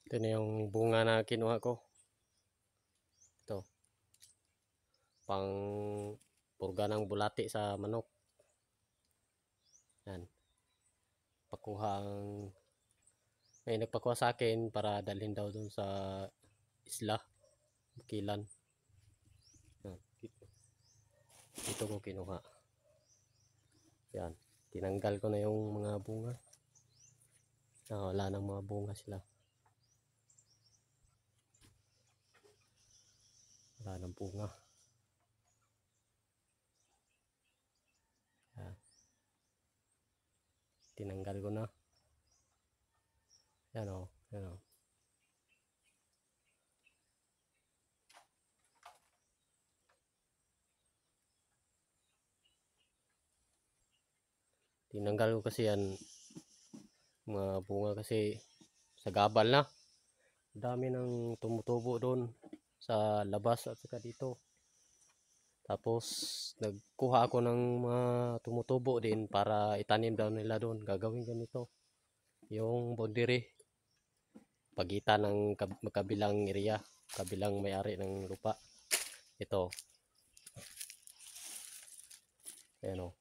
Ito na yung bunga na kinuha ko. Ito. Pang purga ng bulati sa manok. Yan. Pakuha ang... May nagpakuha sa akin para dalhin daw dun sa isla. Bukilan. Yan. Ito ko kinuha. Yan. Tinanggal ko na yung mga bunga. Wala nang mga bunga sila. Wala nang bunga. Yan. Tinanggal ko na. Yan o. Yan o. Tinanggal ko kasi yan. Mga bunga kasi sa gabal na. Dami nang tumutubo doon sa labas at saka dito. Tapos nagkuha ako ng mga tumutubo din para itanim daw nila doon. Gagawin ganito. Yung boundary. Pagitan ng magkabilang area. Kabilang may-ari ng lupa. Ito. Ayan o.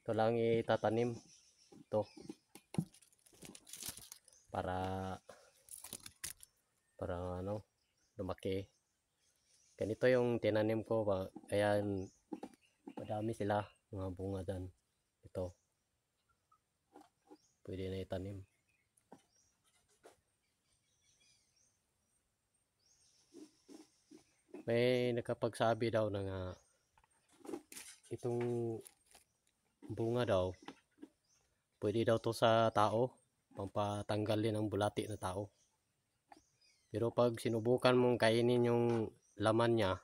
Ito lang itatanim. Ito. Para ano, lumaki. Ganito yung tinanim ko. Ayan, madami sila. Mga bunga dyan. Ito. Pwede na itanim. May nakapagsabi daw na nga itong bunga daw pwede daw to sa tao, pampatanggal din ang bulati na tao. Pero pag sinubukan mong kainin yung laman niya,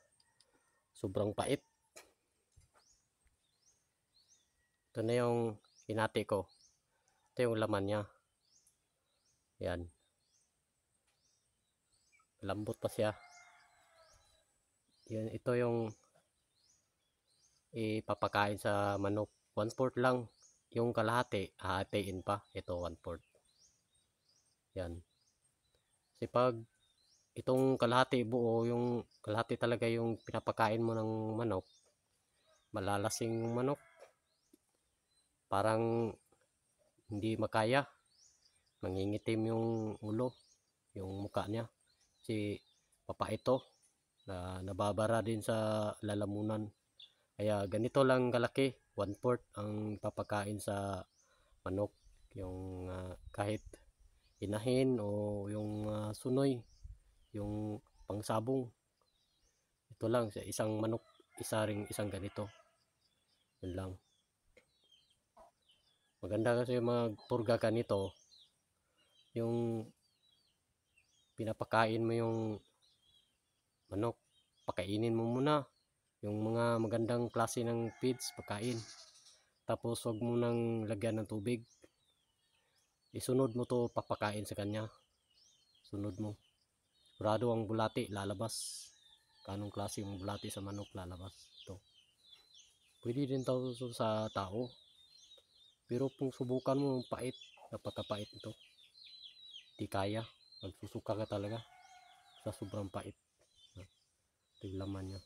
sobrang pait. Ito na yung hinati ko. Ito yung laman niya. Yan. Lambot pa siya. Yan, ito yung ipapakain sa manok. 1/4 lang. Yung kalahati, hahatiin pa. Ito 1/4. Yan. Kasi pag itong kalahati buo, yung kalahati talaga yung pinapakain mo ng manok, malalasing yung manok. Parang hindi makaya. Mangingitim yung ulo, yung muka niya. Kasi papaito na nababara din sa lalamunan. Kaya ganito lang kalaki, 1/4 ang papakain sa manok. Yung kahit inahin o yung sunoy, yung pangsabong. Ito lang sa isang manok, isang ganito. Yun lang. Maganda kasi magpurga ka nito. Yung pinapakain mo yung manok, pakainin mo muna yung mga magandang klase ng feeds, pagkain. Tapos wag mo nang lagyan ng tubig. Isunod mo to papakain sa kanya. Sunod mo. Sigurado ang bulati lalabas. Kanong klase yung bulati sa manok lalabas. Ito. Pwede din to sa tao. Pero kung subukan mo, pait. Napakapait ito. Di kaya. Magsusuka ka talaga. Sa sobrang pait. Ito yung laman niya.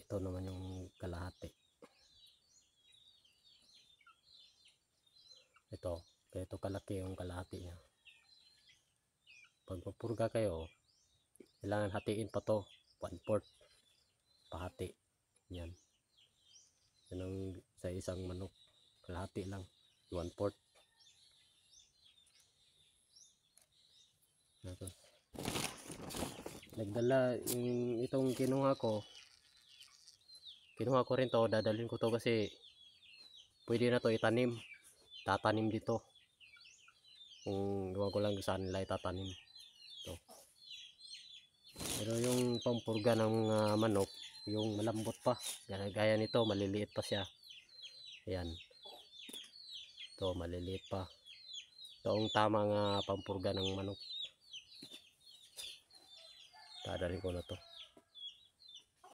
Ito naman yung kalahati. Ito. Ito kalaki yung kalahati niya. Pag magpurga kayo, kailangan hatiin pa to. 1/4. Pahati. Yan. Yan ang sa isang manok. Kalahati lang. 1/4. Nagdala yung itong kinuha ko rin to, dadalhin ko to kasi pwede na to itanim. Tatanim dito. Kung gawa ko lang saan nila itatanim. Ito. Pero yung pampurga ng manok, yung malambot pa. Gaya nito, maliliit pa siya. Ayan. Ito, maliliit pa. Ito ang tamang pampurga ng manok. Dadalhin ko na to.